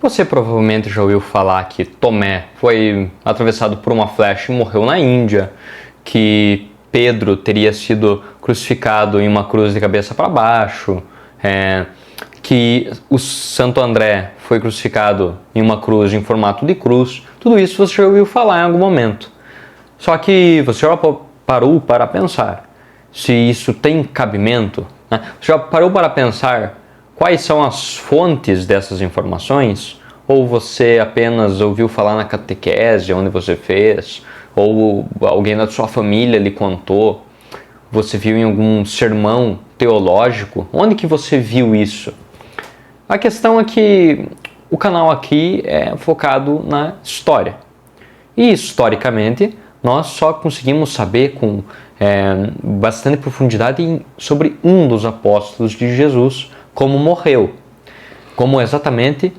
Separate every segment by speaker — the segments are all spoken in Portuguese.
Speaker 1: Você provavelmente já ouviu falar que Tomé foi atravessado por uma flecha e morreu na Índia, que Pedro teria sido crucificado em uma cruz de cabeça para baixo, que o Santo André foi crucificado em uma cruz em formato de cruz. Tudo isso você já ouviu falar em algum momento. Só que você já parou para pensar se isso tem cabimento? Né? Você já parou para pensar quais são as fontes dessas informações? Ou você apenas ouviu falar na catequese onde você fez? Ou alguém da sua família lhe contou? Você viu em algum sermão teológico? Onde que você viu isso? A questão é que o canal aqui é focado na história. E historicamente nós só conseguimos saber com bastante profundidade sobre um dos apóstolos de Jesus, como morreu, como exatamente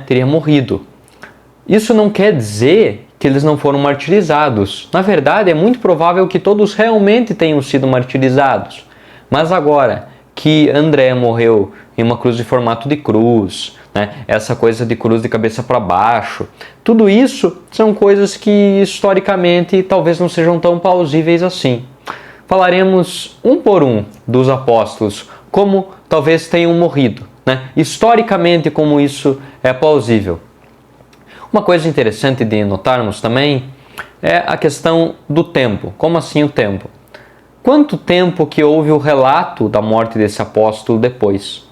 Speaker 1: teria morrido. Isso não quer dizer que eles não foram martirizados. Na verdade, é muito provável que todos realmente tenham sido martirizados. Mas agora que André morreu em uma cruz de formato de cruz, essa coisa de cruz de cabeça para baixo, tudo isso são coisas que historicamente talvez não sejam tão plausíveis assim. Falaremos um por um dos apóstolos, como talvez tenham morrido, historicamente como isso é plausível. Uma coisa interessante de notarmos também é a questão do tempo. Como assim o tempo? Quanto tempo que houve o relato da morte desse apóstolo depois?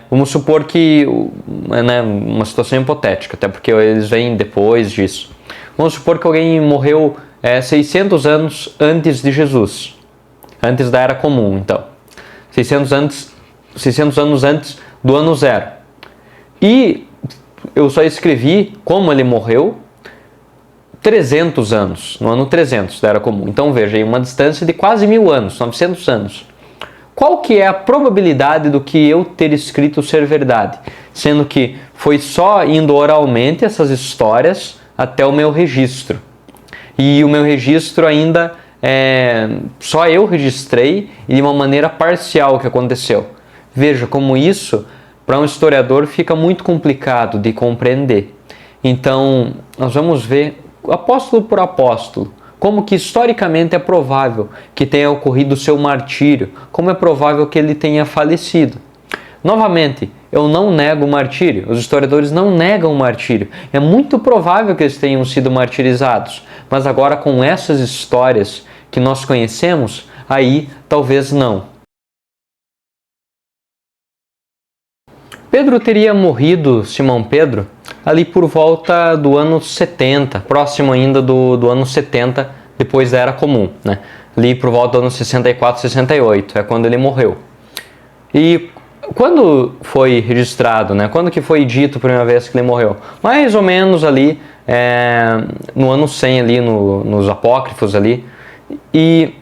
Speaker 1: Vamos supor que, uma situação hipotética, até porque eles vêm depois disso. Vamos supor que alguém morreu 600 anos antes de Jesus, antes da Era Comum, então. 600 anos antes do ano zero. E eu só escrevi como ele morreu 300 anos, no ano 300 da Era Comum. Então veja aí uma distância de quase 1000 anos, 900 anos. Qual que é a probabilidade do que eu ter escrito ser verdade? Sendo que foi só indo oralmente essas histórias até o meu registro. E o meu registro ainda só eu registrei e de uma maneira parcial o que aconteceu. Veja como isso, para um historiador, fica muito complicado de compreender. Então, nós vamos ver, apóstolo por apóstolo, como que historicamente é provável que tenha ocorrido o seu martírio, como é provável que ele tenha falecido. Novamente, eu não nego o martírio, os historiadores não negam o martírio. É muito provável que eles tenham sido martirizados, mas agora com essas histórias que nós conhecemos, aí talvez não. Pedro teria morrido, Simão Pedro, ali por volta do ano 70, próximo ainda do ano 70, depois da Era Comum, ali por volta do ano 64, 68, é quando ele morreu. E quando foi registrado, quando que foi dito a primeira vez que ele morreu? Mais ou menos ali no ano 100, ali nos apócrifos ali. E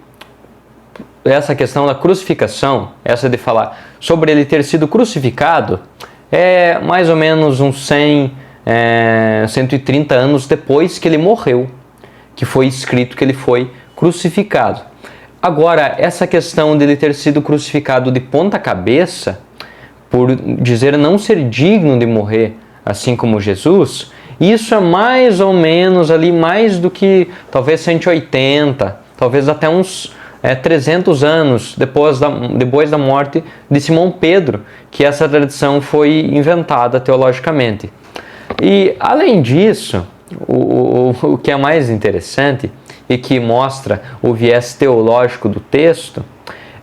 Speaker 1: essa questão da crucificação, essa de falar sobre ele ter sido crucificado, é mais ou menos uns 130 anos depois que ele morreu, que foi escrito que ele foi crucificado. Agora, essa questão de ele ter sido crucificado de ponta cabeça, por dizer não ser digno de morrer assim como Jesus, isso é mais ou menos ali mais do que talvez 180, talvez até uns 300 anos depois da morte de Simão Pedro, que essa tradição foi inventada teologicamente. E além disso, o que é mais interessante e que mostra o viés teológico do texto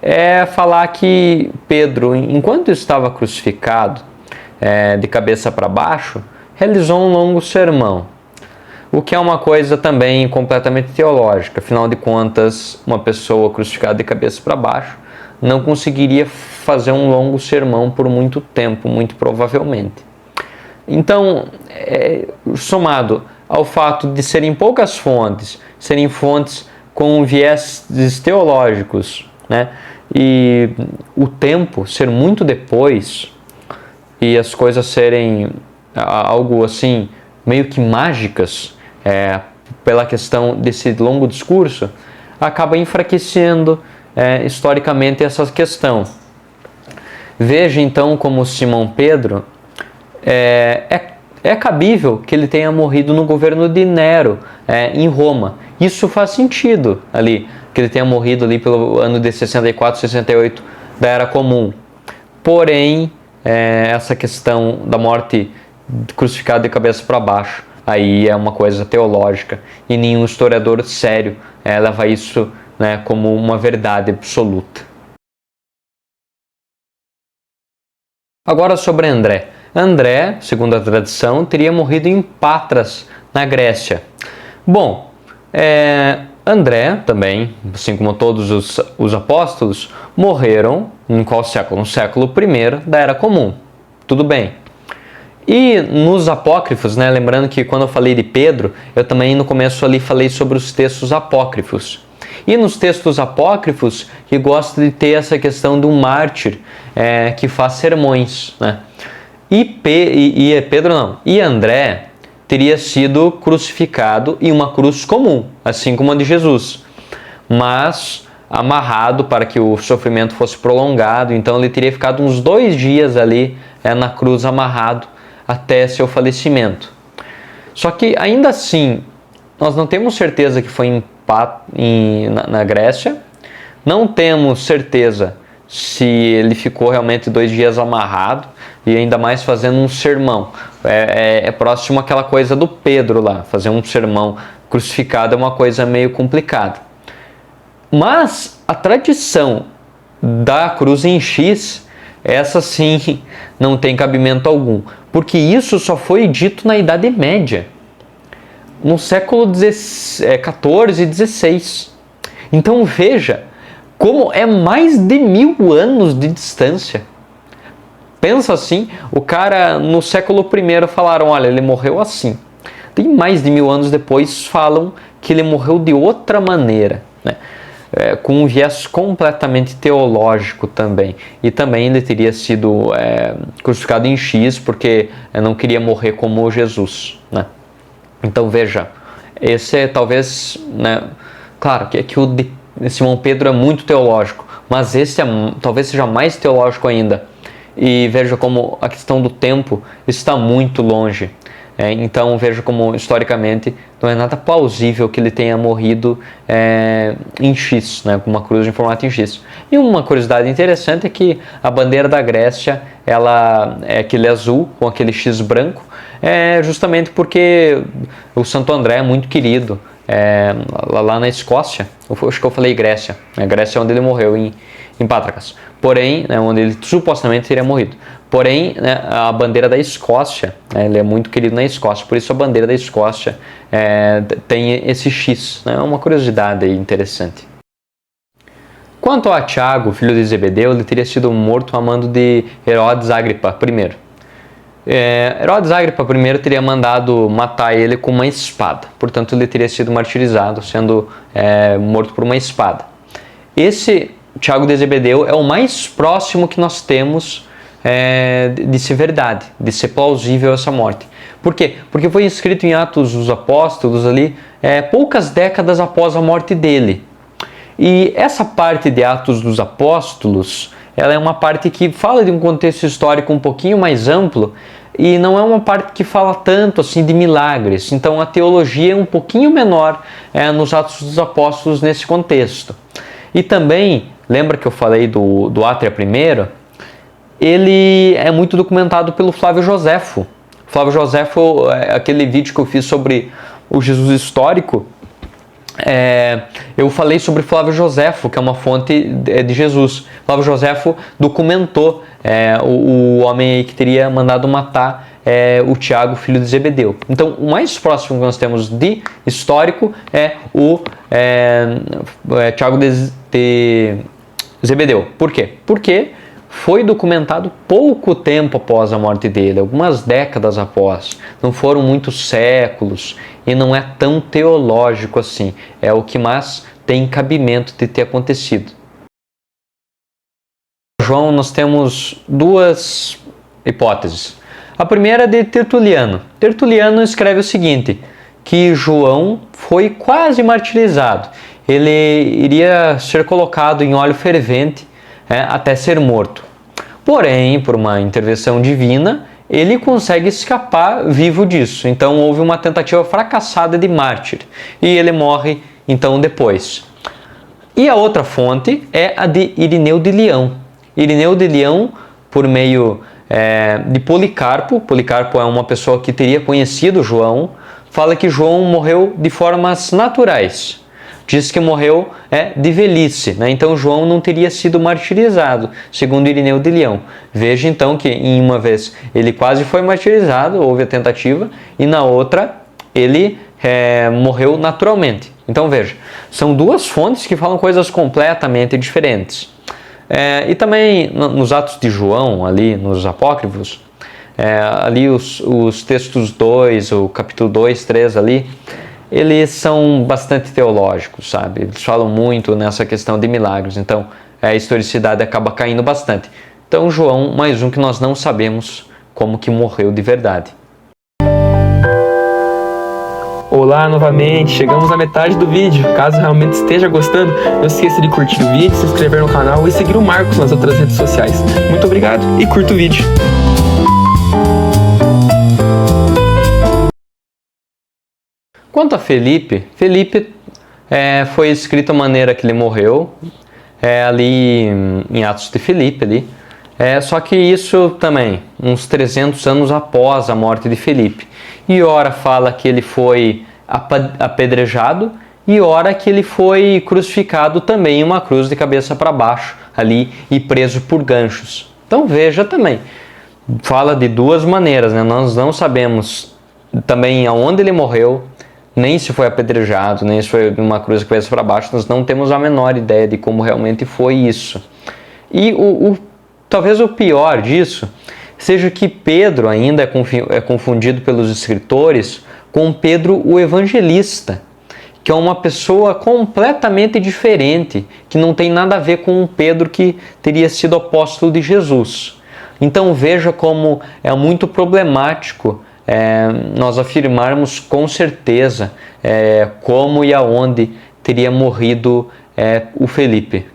Speaker 1: é falar que Pedro, enquanto estava crucificado de cabeça para baixo, realizou um longo sermão. O que é uma coisa também completamente teológica. Afinal de contas, uma pessoa crucificada de cabeça para baixo não conseguiria fazer um longo sermão por muito tempo, muito provavelmente. Então, somado ao fato de serem poucas fontes, serem fontes com viés teológicos, e o tempo ser muito depois, e as coisas serem algo assim, meio que mágicas, pela questão desse longo discurso, acaba enfraquecendo historicamente essa questão. Veja então como Simão Pedro é cabível que ele tenha morrido no governo de Nero, em Roma. Isso faz sentido ali, que ele tenha morrido ali pelo ano de 64, 68 da Era Comum. Porém, essa questão da morte crucificado de cabeça para baixo, aí é uma coisa teológica e nenhum historiador sério leva isso, né, como uma verdade absoluta. Agora sobre André. André, segundo a tradição, teria morrido em Patras, na Grécia. Bom, André também, assim como todos os apóstolos, morreram em qual século? No século I da Era Comum. Tudo bem. E nos apócrifos, né, lembrando que quando eu falei de Pedro, eu também no começo ali falei sobre os textos apócrifos. E nos textos apócrifos, que gosta de ter essa questão de um mártir que faz sermões, né? E André teria sido crucificado em uma cruz comum, assim como a de Jesus, mas amarrado para que o sofrimento fosse prolongado. Então ele teria ficado uns 2 dias ali na cruz amarrado até seu falecimento. Só que ainda assim, nós não temos certeza que foi na Grécia, não temos certeza se ele ficou realmente 2 dias amarrado e ainda mais fazendo um sermão. É próximo àquela coisa do Pedro lá, fazer um sermão crucificado é uma coisa meio complicada. Mas a tradição da cruz em X, essa sim não tem cabimento algum, porque isso só foi dito na Idade Média, no século XIV e XVI. Então veja como é mais de 1000 anos de distância. Pensa assim, o cara no século I falaram, olha, ele morreu assim. Tem mais de 1000 anos depois falam que ele morreu de outra maneira, né? Com um viés completamente teológico também. E também ele teria sido crucificado em X porque não queria morrer como Jesus, né? Então veja, esse é talvez, né, claro que o de Simão Pedro é muito teológico, mas esse talvez seja mais teológico ainda. E veja como a questão do tempo está muito longe. Então veja como historicamente não é nada plausível que ele tenha morrido em X, né, com uma cruz em formato em X. E uma curiosidade interessante é que a bandeira da Grécia ela é aquele azul com aquele X branco, justamente porque o Santo André é muito querido lá na Escócia. Acho que eu falei Grécia. A Grécia é onde ele morreu, em Pátracas. Porém, onde ele supostamente teria morrido. Porém, a bandeira da Escócia, ele é muito querido na Escócia, por isso a bandeira da Escócia tem esse X. É uma curiosidade interessante. Quanto a Tiago, filho de Zebedeu, ele teria sido morto a mando de Herodes Agripa I. Herodes Agripa I teria mandado matar ele com uma espada, portanto ele teria sido martirizado, sendo morto por uma espada. Esse Tiago de Zebedeu é o mais próximo que nós temos de ser verdade, de ser plausível essa morte. Por quê? Porque foi escrito em Atos dos Apóstolos ali, poucas décadas após a morte dele. E essa parte de Atos dos Apóstolos, ela é uma parte que fala de um contexto histórico um pouquinho mais amplo e não é uma parte que fala tanto assim de milagres. Então a teologia é um pouquinho menor nos Atos dos Apóstolos nesse contexto. E também, lembra que eu falei do Átria I? Ele é muito documentado pelo Flávio Joséfo. Flávio Joséfo, aquele vídeo que eu fiz sobre o Jesus histórico, eu falei sobre Flávio Joséfo, que é uma fonte de Jesus. Flávio Joséfo documentou o homem aí que teria mandado matar o Tiago, filho de Zebedeu. Então, o mais próximo que nós temos de histórico é o Tiago de Zebedeu. Por quê? Porque foi documentado pouco tempo após a morte dele, algumas décadas após. Não foram muitos séculos e não é tão teológico assim. É o que mais tem cabimento de ter acontecido. João, nós temos 2 hipóteses. A primeira é de Tertuliano. Tertuliano escreve o seguinte, que João foi quase martirizado. Ele iria ser colocado em óleo fervente até ser morto. Porém, por uma intervenção divina, ele consegue escapar vivo disso. Então houve uma tentativa fracassada de mártir e ele morre então depois. E a outra fonte é a de Irineu de Leão. Irineu de Leão, por meio de Policarpo, Policarpo é uma pessoa que teria conhecido João, fala que João morreu de formas naturais. Diz que morreu de velhice, né? Então João não teria sido martirizado, segundo Irineu de Leão. Veja então que em uma vez ele quase foi martirizado, houve a tentativa, e na outra ele morreu naturalmente. Então veja, são duas fontes que falam coisas completamente diferentes. E também nos Atos de João, ali nos apócrifos, ali os textos 2, o capítulo 2, 3 ali, eles são bastante teológicos, sabe? Eles falam muito nessa questão de milagres, então a historicidade acaba caindo bastante. Então João, mais um que nós não sabemos como que morreu de verdade.
Speaker 2: Olá novamente, chegamos à metade do vídeo. Caso realmente esteja gostando, não esqueça de curtir o vídeo, se inscrever no canal e seguir o Marcos nas outras redes sociais. Muito obrigado e curta o vídeo.
Speaker 1: Quanto a Felipe foi escrito a maneira que ele morreu, ali em Atos de Felipe, ali. Só que isso também, uns 300 anos após a morte de Felipe. E ora fala que ele foi apedrejado e ora que ele foi crucificado também em uma cruz de cabeça para baixo ali e preso por ganchos. Então veja também, fala de duas maneiras, né? Nós não sabemos também aonde ele morreu, nem se foi apedrejado, nem se foi uma cruz de cabeça para baixo, nós não temos a menor ideia de como realmente foi isso. E talvez o pior disso seja que Pedro ainda é confundido pelos escritores com Pedro o Evangelista, que é uma pessoa completamente diferente, que não tem nada a ver com o Pedro que teria sido apóstolo de Jesus. Então veja como é muito problemático nós afirmarmos com certeza como e aonde teria morrido o Felipe.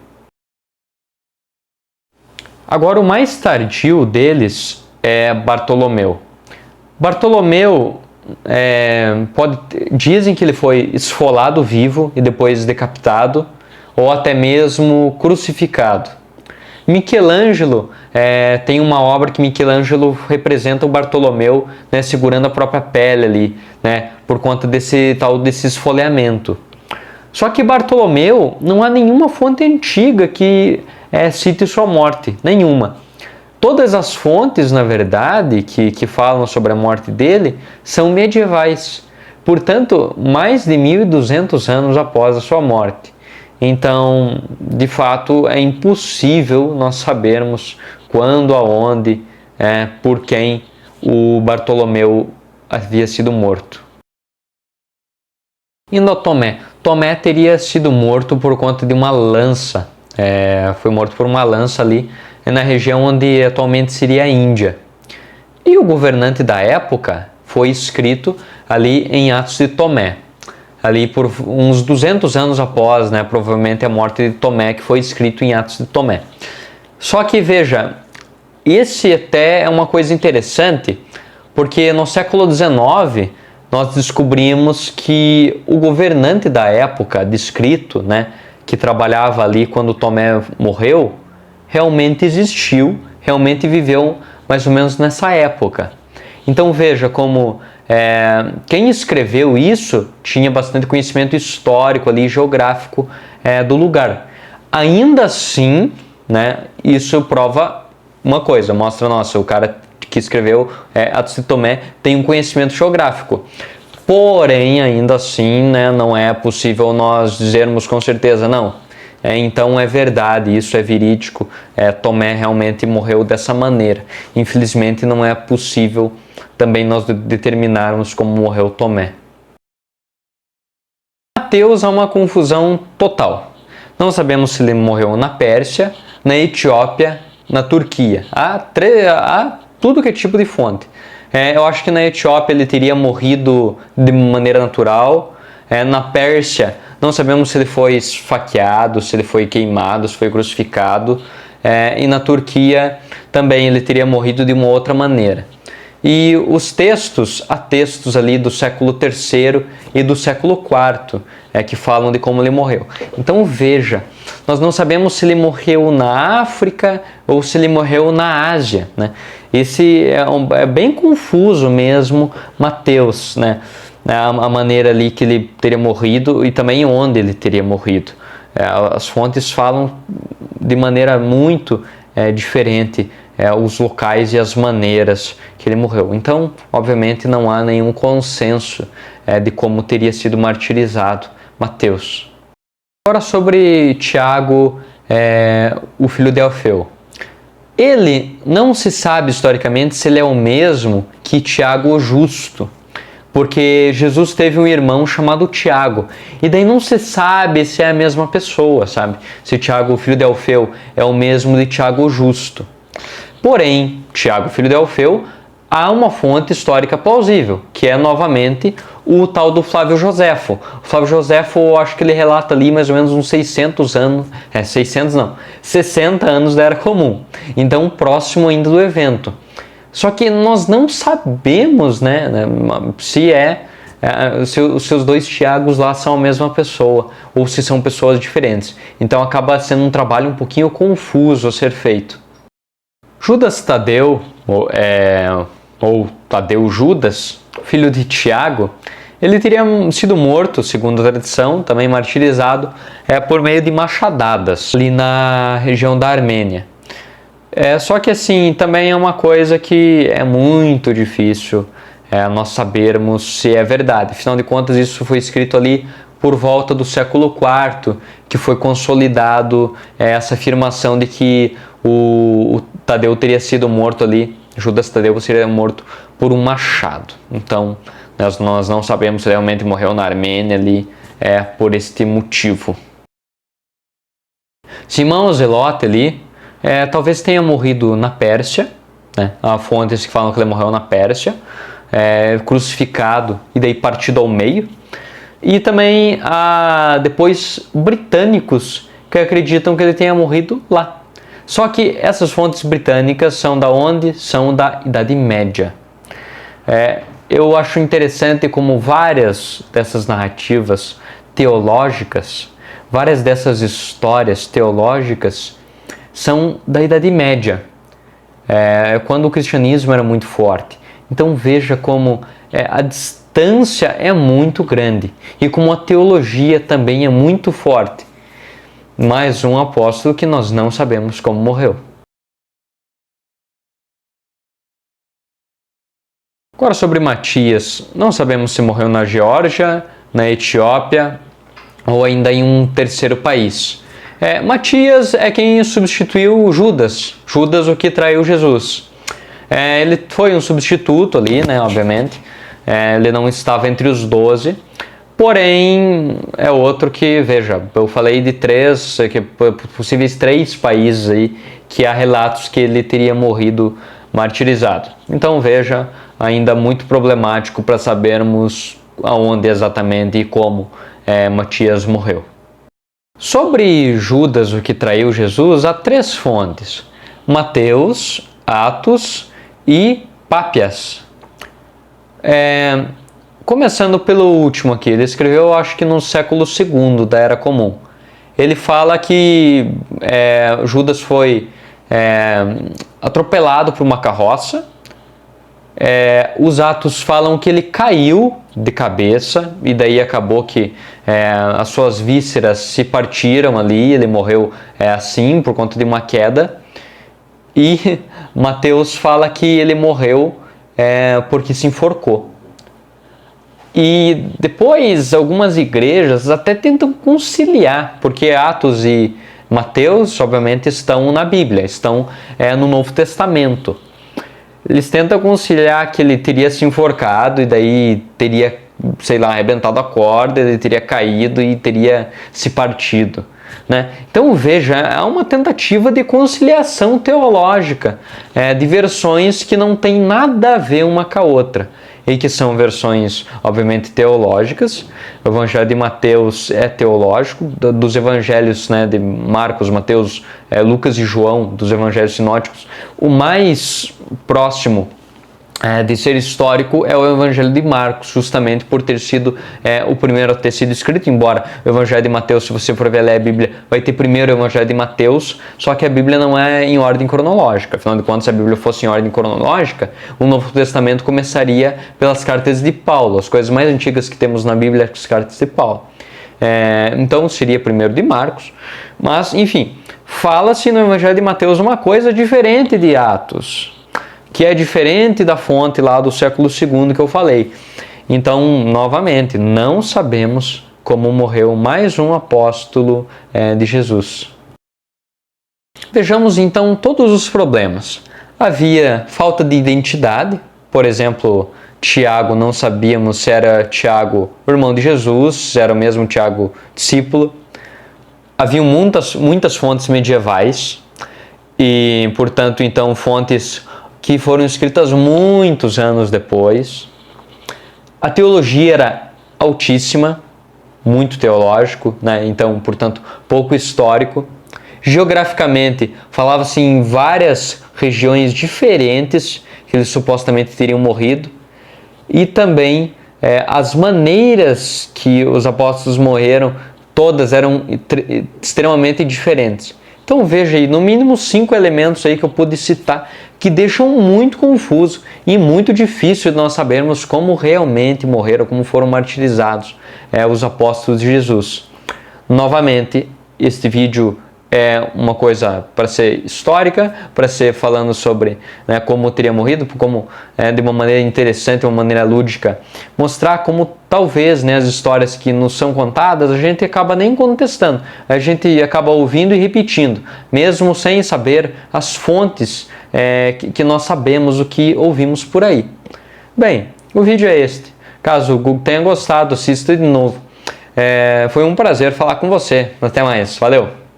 Speaker 1: Agora, o mais tardio deles é Bartolomeu. Bartolomeu, dizem que ele foi esfolado vivo e depois decapitado, ou até mesmo crucificado. Michelangelo, tem uma obra que Michelangelo representa o Bartolomeu, né, segurando a própria pele ali, né, por conta desse esfoleamento. Só que Bartolomeu, não há nenhuma fonte antiga que cite sua morte, nenhuma. Todas as fontes, na verdade, que falam sobre a morte dele, são medievais. Portanto, mais de 1.200 anos após a sua morte. Então, de fato, é impossível nós sabermos quando, aonde, por quem o Bartolomeu havia sido morto. Indo a Tomé. Tomé teria sido morto por conta de uma lança. Foi morto por uma lança ali na região onde atualmente seria a Índia. E o governante da época foi escrito ali em Atos de Tomé, ali por uns 200 anos após, né, provavelmente a morte de Tomé, que foi escrito em Atos de Tomé. Só que veja, esse até é uma coisa interessante, porque no século XIX nós descobrimos que o governante da época descrito, né, que trabalhava ali quando Tomé morreu, realmente existiu, realmente viveu mais ou menos nessa época. Então veja como quem escreveu isso tinha bastante conhecimento histórico ali, geográfico do lugar. Ainda assim, né, isso prova uma coisa, mostra, nossa, o cara que escreveu Atos de Tomé tem um conhecimento geográfico. Porém, ainda assim, né, não é possível nós dizermos com certeza, não. Então é verdade, isso é verídico, Tomé realmente morreu dessa maneira. Infelizmente não é possível também nós determinarmos como morreu Tomé. Mateus há uma confusão total. Não sabemos se ele morreu na Pérsia, na Etiópia, na Turquia. Há tudo que é tipo de fonte. Eu acho que na Etiópia ele teria morrido de maneira natural. Na Pérsia, não sabemos se ele foi esfaqueado, se ele foi queimado, se foi crucificado. E na Turquia também ele teria morrido de uma outra maneira. E os textos, há textos ali do século III e do século IV que falam de como ele morreu. Então veja, nós não sabemos se ele morreu na África ou se ele morreu na Ásia, né? Esse é bem confuso mesmo, Mateus, né? A maneira ali que ele teria morrido e também onde ele teria morrido. As fontes falam de maneira muito diferente os locais e as maneiras que ele morreu. Então, obviamente, não há nenhum consenso de como teria sido martirizado Mateus. Agora sobre Tiago, o filho de Alfeu. Ele não se sabe historicamente se ele é o mesmo que Tiago o Justo, porque Jesus teve um irmão chamado Tiago, e daí não se sabe se é a mesma pessoa, sabe? Se Tiago, o filho de Alfeu, é o mesmo de Tiago o Justo. Porém, Tiago, filho de Alfeu, há uma fonte histórica plausível, que é novamente o tal do Flávio Joséfo. O Flávio Joséfo, eu acho que ele relata ali mais ou menos uns 600 anos, 60 anos da Era Comum. Então, próximo ainda do evento. Só que nós não sabemos, né, se os seus dois Tiagos lá são a mesma pessoa, ou se são pessoas diferentes. Então acaba sendo um trabalho um pouquinho confuso a ser feito. Judas Tadeu, ou Tadeu Judas, filho de Tiago, ele teria sido morto, segundo a tradição, também martirizado, por meio de machadadas, ali na região da Armênia. Só que assim, também é uma coisa que é muito difícil nós sabermos se é verdade. Afinal de contas, isso foi escrito ali por volta do século IV, que foi consolidado essa afirmação de que o Tadeu teria sido morto ali, Judas Tadeu seria morto por um machado. Então, nós não sabemos se realmente morreu na Armênia ali por este motivo. Simão Zelote ali, talvez tenha morrido na Pérsia, né? Há fontes que falam que ele morreu na Pérsia, crucificado e daí partido ao meio. E também há depois britânicos que acreditam que ele tenha morrido lá. Só que essas fontes britânicas são da onde? São da Idade Média. Eu acho interessante como várias dessas narrativas teológicas, várias dessas histórias teológicas são da Idade Média, quando o cristianismo era muito forte. Então veja como a distância é muito grande e como a teologia também é muito forte. Mais um apóstolo que nós não sabemos como morreu. Agora sobre Matias, não sabemos se morreu na Geórgia, na Etiópia ou ainda em um terceiro país. Matias é quem substituiu Judas, o que traiu Jesus. Ele foi um substituto ali, né, obviamente, ele não estava entre os 12, porém é outro que, veja, eu falei de possíveis três países aí que há relatos que ele teria morrido martirizado. Então veja, ainda muito problemático para sabermos aonde exatamente e como Matias morreu. Sobre Judas, o que traiu Jesus, há três fontes: Mateus, Atos e Pápias. Começando pelo último aqui, ele escreveu, acho que no século II da Era Comum. Ele fala que Judas foi atropelado por uma carroça. Os Atos falam que ele caiu de cabeça e daí acabou que as suas vísceras se partiram ali, ele morreu assim por conta de uma queda. E Mateus fala que ele morreu porque se enforcou. E depois algumas igrejas até tentam conciliar, porque Atos e Mateus obviamente estão na Bíblia, estão no Novo Testamento. Eles tentam conciliar que ele teria se enforcado e daí teria, arrebentado a corda, ele teria caído e teria se partido, né? Então veja, há uma tentativa de conciliação teológica, de versões que não tem nada a ver uma com a outra, e que são versões, obviamente, teológicas. O Evangelho de Mateus é teológico, dos evangelhos, né, de Marcos, Mateus, Lucas e João, dos evangelhos sinóticos, o mais próximo de ser histórico é o Evangelho de Marcos, justamente por ter sido o primeiro a ter sido escrito, embora o Evangelho de Mateus, se você for ver ler a Bíblia, vai ter primeiro o Evangelho de Mateus, só que a Bíblia não é em ordem cronológica. Afinal de contas, se a Bíblia fosse em ordem cronológica, o Novo Testamento começaria pelas cartas de Paulo. As coisas mais antigas que temos na Bíblia são as cartas de Paulo. Então seria primeiro de Marcos, mas enfim, fala-se no Evangelho de Mateus uma coisa diferente de Atos, que é diferente da fonte lá do século II que eu falei. Então, novamente, não sabemos como morreu mais um apóstolo de Jesus. Vejamos então todos os problemas. Havia falta de identidade, por exemplo, Tiago, não sabíamos se era Tiago, o irmão de Jesus, se era o mesmo Tiago, discípulo. Havia muitas fontes medievais e, portanto, então, fontes que foram escritas muitos anos depois. A teologia era altíssima, muito teológico, né? Então, portanto, pouco histórico. Geograficamente, falava-se em várias regiões diferentes que eles supostamente teriam morrido. E também as maneiras que os apóstolos morreram, todas eram extremamente diferentes. Então veja aí, no mínimo 5 elementos aí que eu pude citar que deixam muito confuso e muito difícil de nós sabermos como realmente morreram, como foram martirizados os apóstolos de Jesus. Novamente, este vídeo é uma coisa para ser histórica, para ser falando sobre como teria morrido, como de uma maneira interessante, uma maneira lúdica, mostrar como talvez as histórias que nos são contadas a gente acaba nem contestando, a gente acaba ouvindo e repetindo, mesmo sem saber as fontes que nós sabemos o que ouvimos por aí. Bem, o vídeo é este. Caso o Google tenha gostado, assista de novo. Foi um prazer falar com você. Até mais. Valeu!